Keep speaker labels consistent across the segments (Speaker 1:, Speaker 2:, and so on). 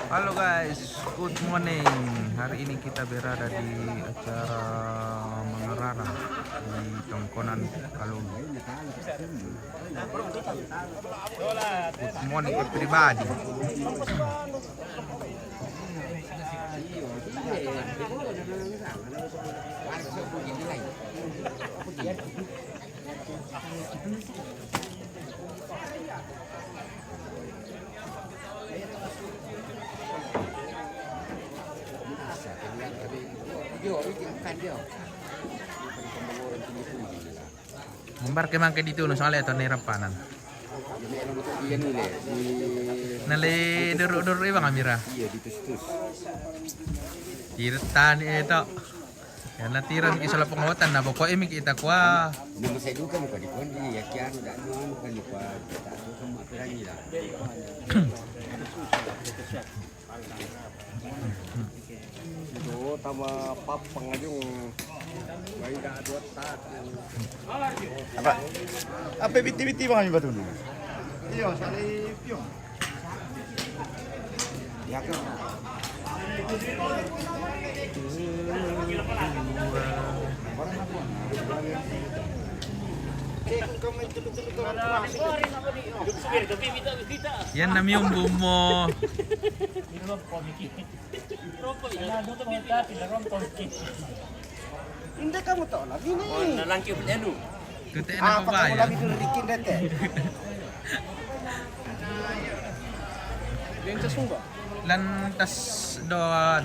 Speaker 1: Halo guys, good morning. Hari ini kita berada di acara Mangarara di Tongkonan Kalung. Good morning everybody. Gambar ke mangke dito no soalnya ito nirapanan. Nali duru-duru iba kamera.
Speaker 2: Iya ditus-tus.
Speaker 1: Tirtan ito. Yan natiran ki sa lapangawatan na bako imik ita kwa.
Speaker 2: Nama saya duka muka di kondi ya kian udah anu kan lupa kita tu sama pirangi lah. Itu tama pap pengajung. Bayi dah 2 tahun.
Speaker 3: Apa biti-biti bang kami batu dulu? Iya, sari pion.
Speaker 2: Ya kan.
Speaker 1: Yan na yung bumo.
Speaker 2: Hindi kamu tahu lagi nih. Oh, nalangki punya nu.
Speaker 1: Tute na
Speaker 2: Apa
Speaker 1: pa
Speaker 2: kamu
Speaker 1: ba
Speaker 2: lagi dulu bikin dete? Yang sesungguh.
Speaker 1: Lantas doan.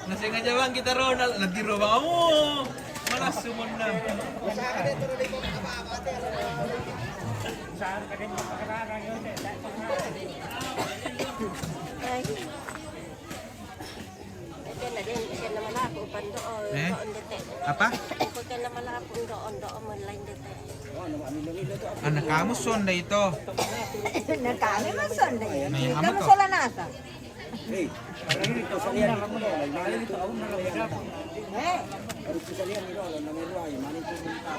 Speaker 1: Nasi nga jawang kita Ronald, nagtiro ba kamu? Malas sumon na. Eh? Apa? Anak kamu sonda itu.
Speaker 4: Nakami man Sunday.
Speaker 1: May
Speaker 4: Kamu
Speaker 1: amo to.
Speaker 4: sala nasa?
Speaker 2: Hey, orang ini kau salian kamu dah. Mana itu awak nak lihat?
Speaker 4: Eh,
Speaker 2: Harus salian ni orang nak meruai. Mana itu minta.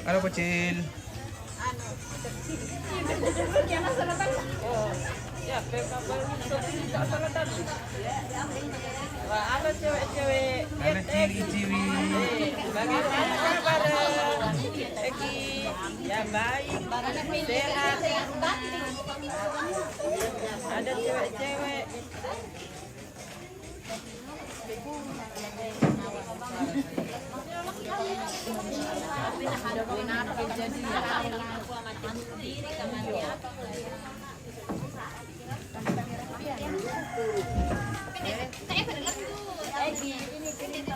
Speaker 1: Halo kecil.
Speaker 5: Halo cewek-cewek,
Speaker 1: Halo ciri-ciri.
Speaker 5: bagaimana kabar Egi? Yang baik, sehat. Ada cewek-cewek.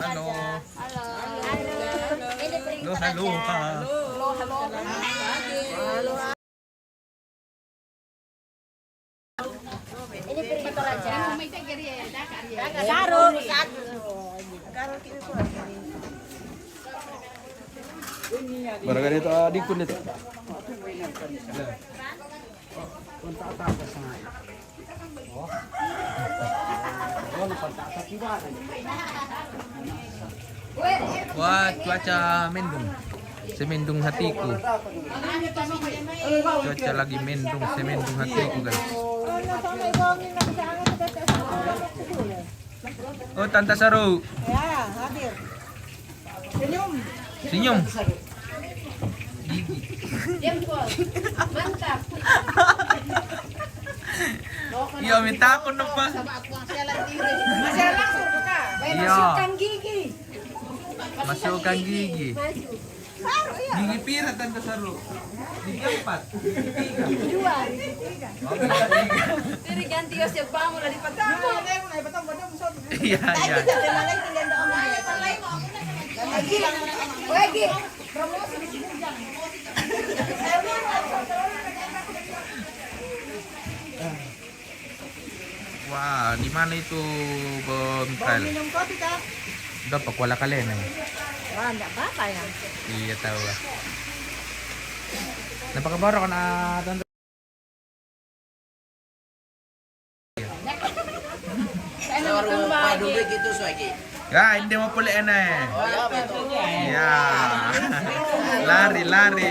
Speaker 1: Halo. Halo, halo.
Speaker 4: ini pergi aja.
Speaker 5: Sarung,
Speaker 3: Barangkali itu dikun itu.
Speaker 1: Wah, cuaca mendung. Semendung hatiku. Cuaca lagi mendung, semendung hatiku, guys. Oh, Tante Saru.
Speaker 4: Ya, hadir. Senyum.
Speaker 1: Senyum. Gigi.
Speaker 4: Mantap.
Speaker 1: Iya, minta aku pa.
Speaker 4: Masih langsung buka.
Speaker 1: Iya.
Speaker 4: Masukkan gigi.
Speaker 1: Masukkan gigi.
Speaker 4: Baru ya.
Speaker 1: Gigi pira Tante Saru? Gigi 4.
Speaker 4: Gigi 2.
Speaker 5: Tiri ganti os yung pamula di pagkamo.
Speaker 1: Iya, iya.
Speaker 4: Lagi. Promosi di sini.
Speaker 1: Wah, di mana itu Bang Mikael?
Speaker 4: Minum kopi kak?
Speaker 1: Udah pak wala kalian ya?
Speaker 4: Wah, enggak apa-apa ya.
Speaker 1: Iya tahu lah. Napaka baru kan tonton. Ya, hindi mo puli na eh. Ya. Lari, lari.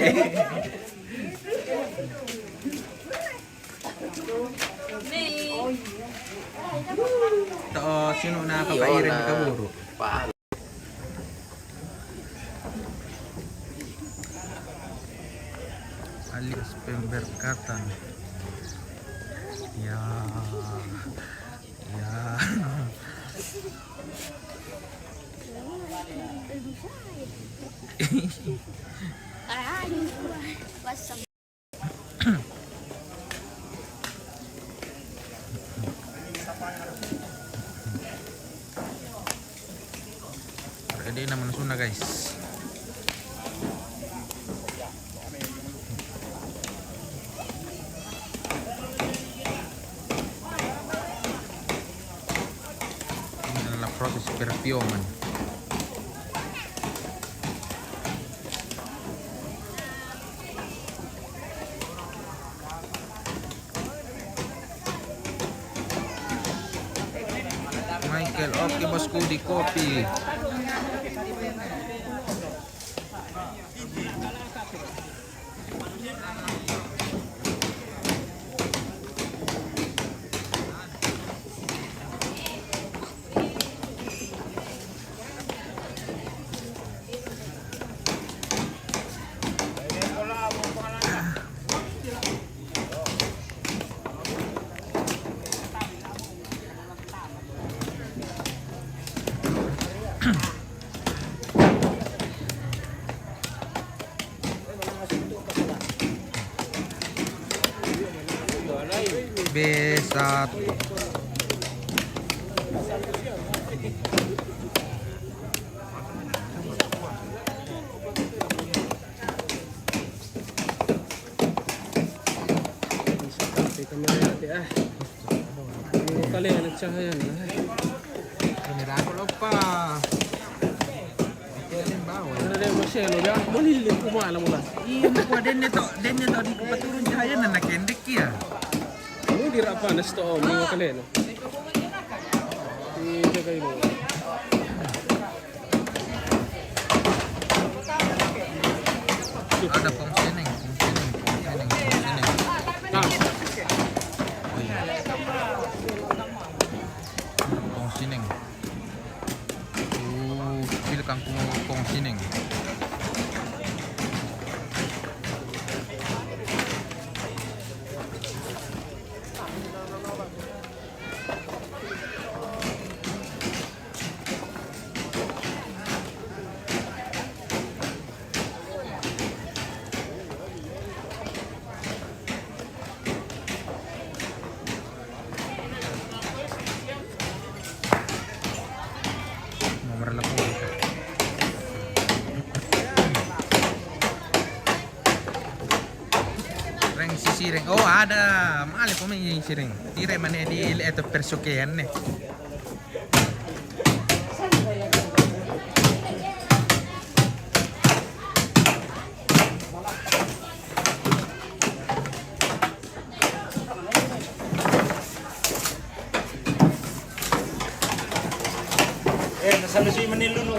Speaker 1: Ito, sino nakapairin ni Kaburo? Alias pemberkatan. Ya. Ya. Ready naman suna guys. Ini adalah proses perfioman. Michael, oke bosku di kopi. B1.
Speaker 6: Kalian nagsahayan na.
Speaker 1: Kamera ko lupa.
Speaker 6: Ano na yung masyelo? Malilim kumala mo lang.
Speaker 1: Iya, nakuha din nito di ko paturun cahaya na nakendik ya.
Speaker 6: Ano di rapa na ito o mga kalian? Hindi kayo mo.
Speaker 1: Ada pong sining.
Speaker 6: Ah,
Speaker 1: Pong sining. Pil kang pong sining. Nomor lah po. Reng si Sireng. Oh, ada. Mali po may Sireng. Tire man di ito persukehan eh.
Speaker 3: Nasa Lucy Manilo no.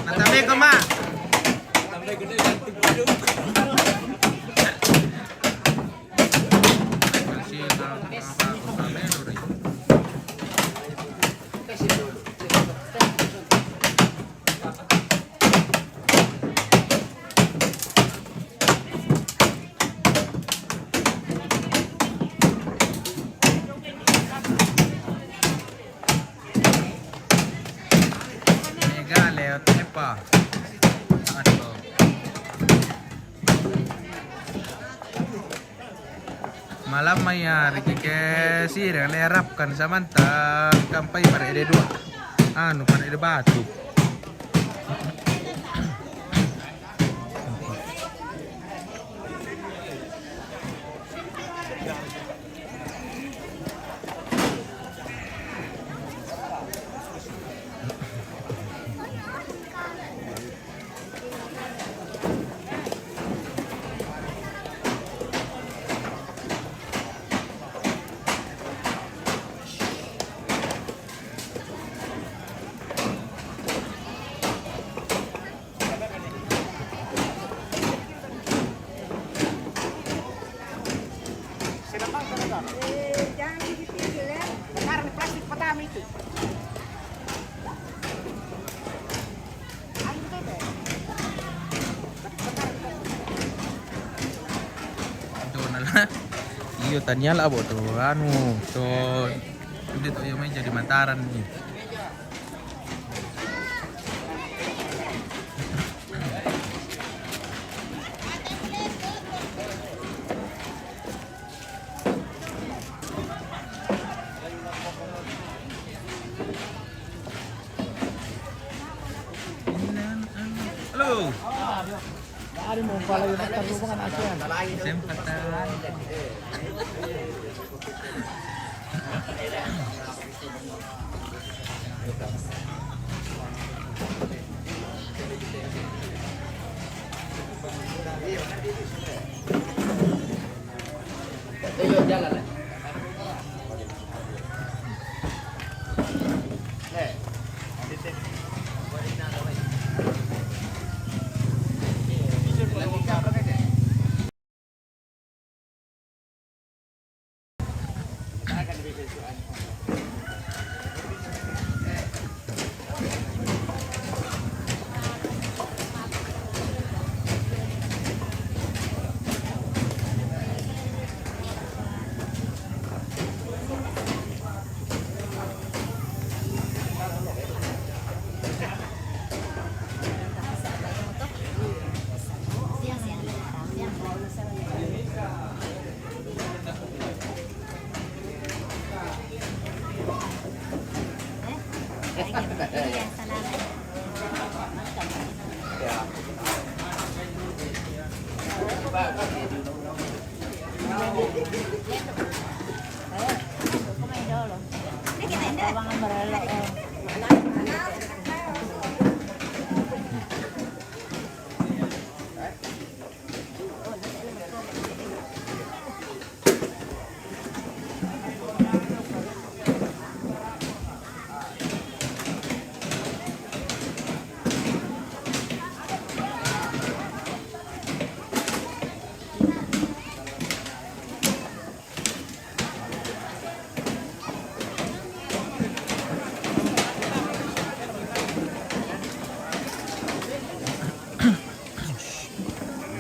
Speaker 1: Natabi ko ma. Leo tepa. Aduh. Malam maya Ricky ke Sireng lerapkan samantang kampai pada ede dua. anu kan ada batu.
Speaker 4: Jangan dipikir ya. Karena plastik pertama itu.
Speaker 1: Itu nalah. Iyo tanya lah bo tuh anu tuh udah tuh yang main jadi Mataran nih. Halo.
Speaker 6: Ada mau pala yung tarungan ASEAN.
Speaker 1: Sempatan.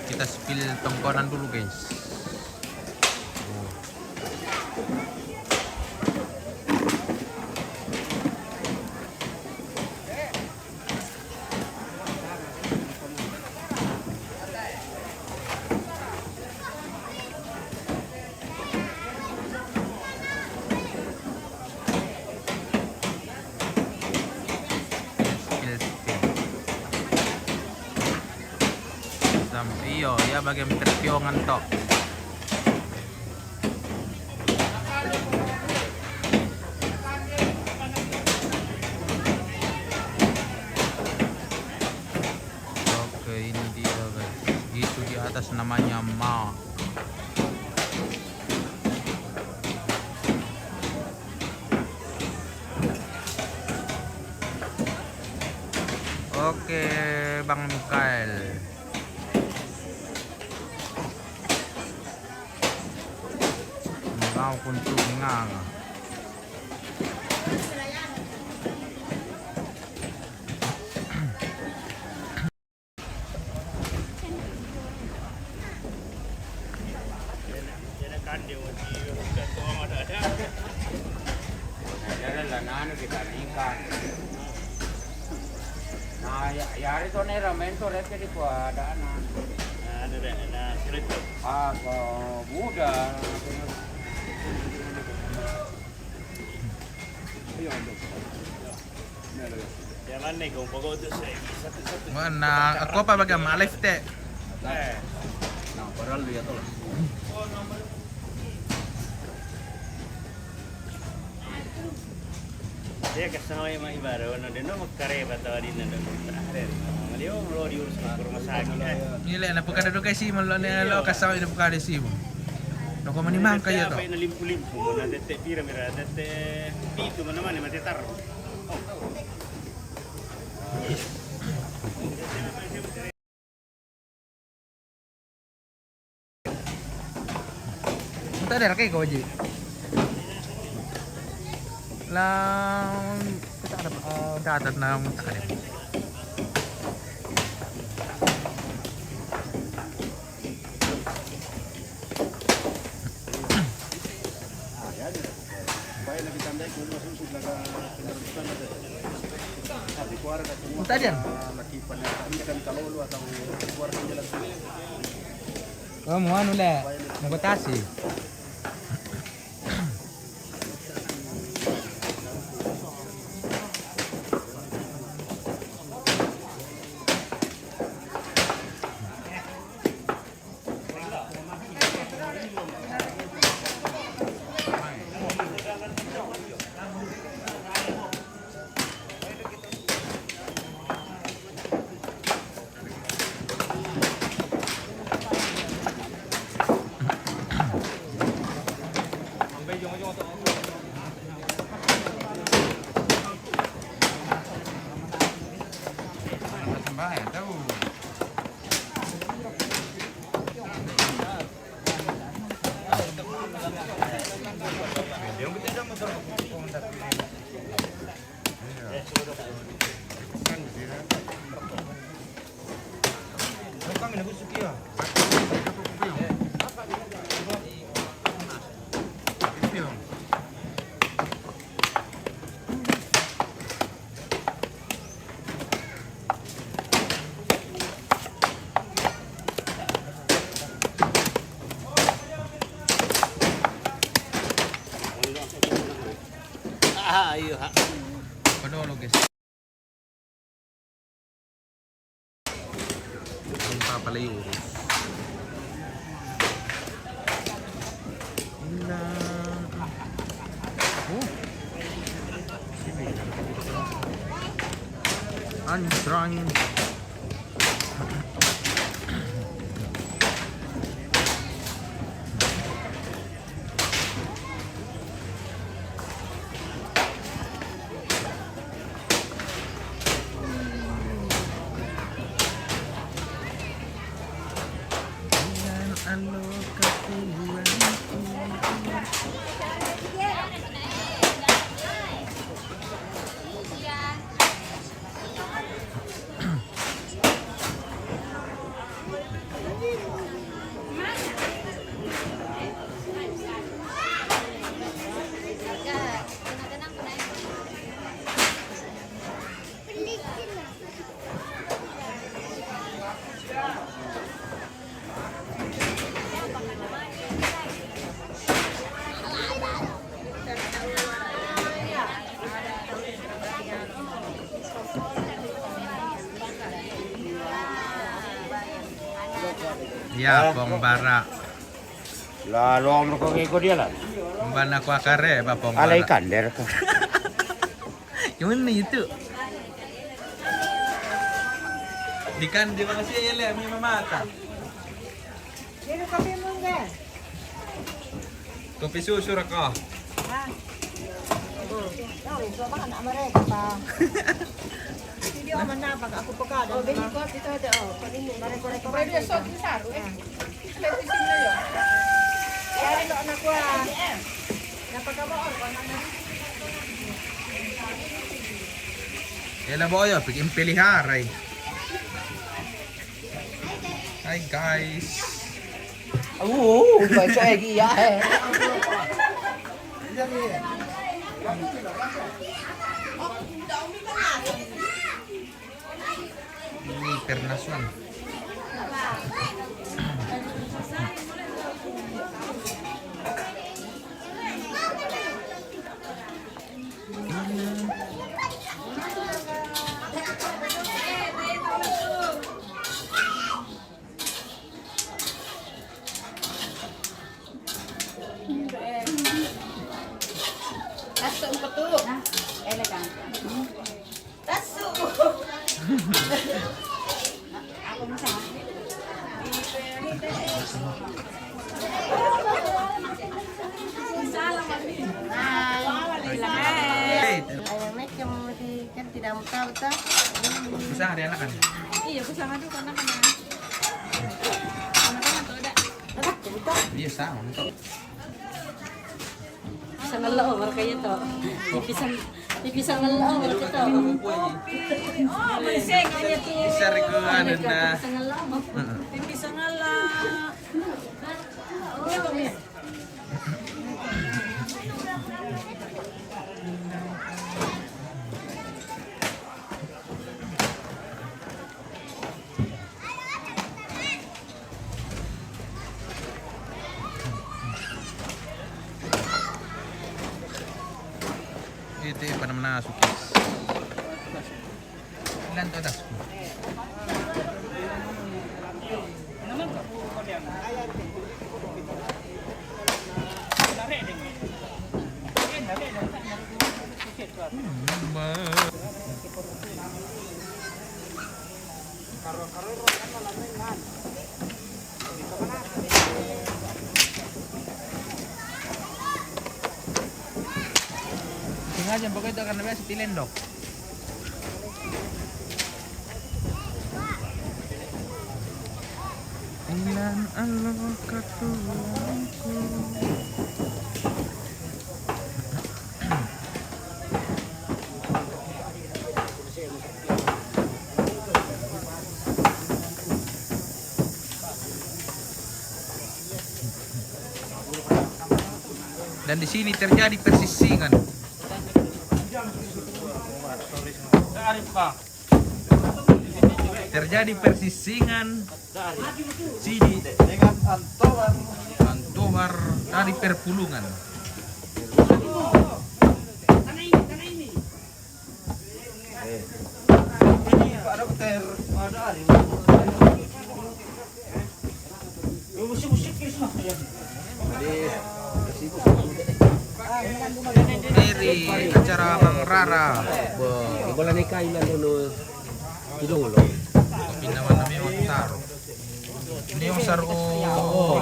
Speaker 1: Kita spill tongkonan dulu guys. Iyo ya bagian terpiongan tok. Oke ini dia guys, itu di atas namanya ma. Oke Bang Mikael. Mau kunci ngang.
Speaker 2: Jalan anu kita nikah. Nah, ya hari itu nih ramen tuh lihat di keadaan. Ada deh, nah cerita. Ah, muda. Yaman nih, kung pagod sa satu-satu.
Speaker 1: Mana ako pa baga malif te.
Speaker 3: Nah, padahal dia tuh.
Speaker 2: Dia kasama yung mga iba raw, no, din no, magkareba tawa din na doon. Maliw, lo diurus ng rumah sakit.
Speaker 1: Nila na pagkada do kay Simon lo ni lo kasaw ina pagkada Simon. No ko manimang kayo to.
Speaker 2: Apa yung nalimpu-limpu mo, nadete pira mira, nadete pito mo naman, matitar.
Speaker 1: Punta der kay ko ji. Lang kita ada datat na munta ka din.
Speaker 3: Supaya lebih tandai kung masusud na pinarutusan na sabi ko ara kung
Speaker 1: Punta diyan.
Speaker 3: nakipan na kami kan kalolo atau kuar kan jalan
Speaker 1: Oh, mo ano le? Magbatasi. Bahay tahu.
Speaker 2: Ayo ha.
Speaker 1: Padolo guys. Ang papalayurus. Oh. Anjrangin. Ano katuluan Ya, bombara.
Speaker 2: Lalu ang ko kay ko dia lah.
Speaker 1: Bombana ko akare ba bombara.
Speaker 2: Alay kander ka.
Speaker 1: Yung ano itu? Dikan di mana sih ele mi mamata.
Speaker 4: Sino kape mo nga?
Speaker 1: Kopi susu ra ka.
Speaker 4: Ha? Oh, so baka na amarek pa. Hindi ako man napag ako pa kada. Oh, bili ko dito ada oh. Kanino mare ko pwede so di saro eh. Letisin na yo. Kaya lo anak ko. Napagawaon ko na.
Speaker 1: Ela boyo, piging piliharay. Hi guys.
Speaker 5: Phải xoay gì vậy?
Speaker 1: Ini internasional.
Speaker 5: Taso ang pato. Elegan. Taso. Ako mo sa.
Speaker 1: Hey,
Speaker 4: Ayang mek yang kan tidak mau tahu tak.
Speaker 1: bisa hari anak kan?
Speaker 5: Iya, bersama dulu karena anak-anak tuh ada.
Speaker 1: Iya sama untuk.
Speaker 5: Pisang ngelo kayaknya tuh. Pisang ngelo gitu. Oh, mesin aja tuh.
Speaker 1: Bisa rekuan dah.
Speaker 5: Pisang ngelo. Pisang ngelo.
Speaker 1: Itu pada mana sukis. Ilan to das. Sengaja pokoknya itu karena biasa tilendok. Ilan Allah katulanku. Dan di sini terjadi persisingan. Terjadi persisingan sini dengan antohar dari perpulungan.
Speaker 2: Pak Dokter, ada hari.
Speaker 1: Dari acara Bang Rara.
Speaker 6: Bola nikah ilan dulu. Tidung lo.
Speaker 1: Pinawan namin yung saro. Ini yung saro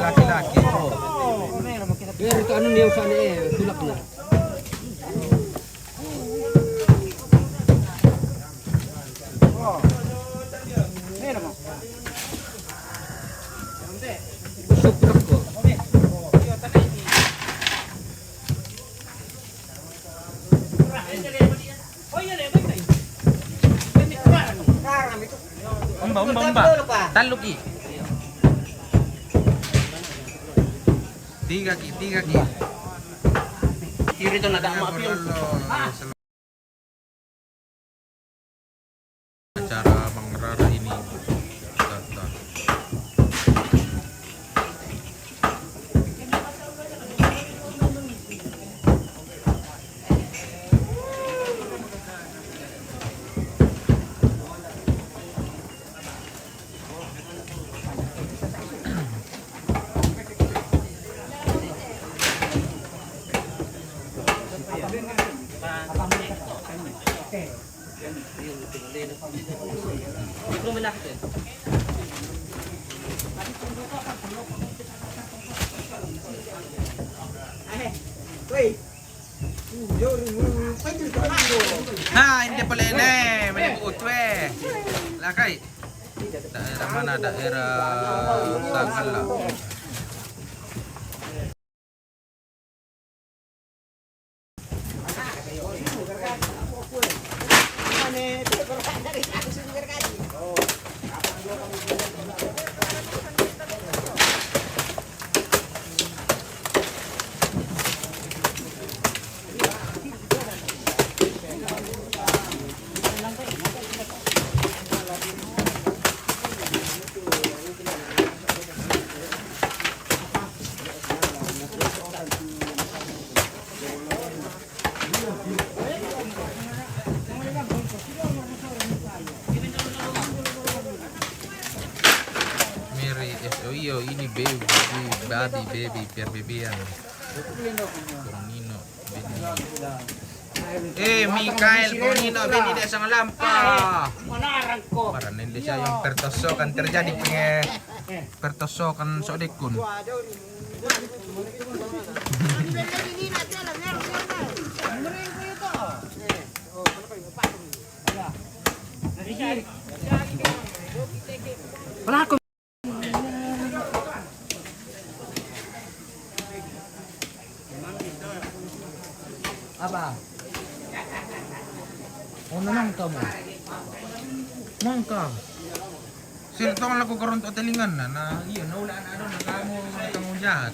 Speaker 1: laki-laki.
Speaker 6: Itu anu nih usah nih tulak nih. Suprak ko.
Speaker 1: Umba. Taluk ki. Tiga ki.
Speaker 2: Kiri itu nada maaf ya.
Speaker 1: Acara Bang Rara ini datang. Nah, hindi pala ini, menyebut we. Lakay. Daerah mana? Daerah Sagala. Iyo, ini baby, baby, per bebean. Coronino, Benito. Mikael Bonino Benitez ang lampa.
Speaker 2: Manarang ko.
Speaker 1: Para hindi siya yung pertosokan terjadi pertosokan sodekun.
Speaker 2: Wala ko.
Speaker 1: Apa? Ano nang kamu? Mangka. Sir, tong lagu karon to telingan na iya naulaan na doon kamu kamu jahat.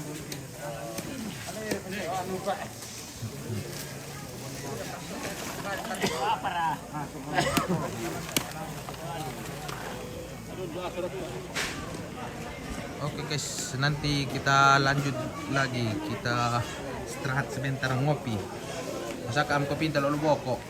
Speaker 1: Oke guys, nanti kita lanjut lagi. Kita istirahat sebentar ngopi. Masak am kopi talo boko.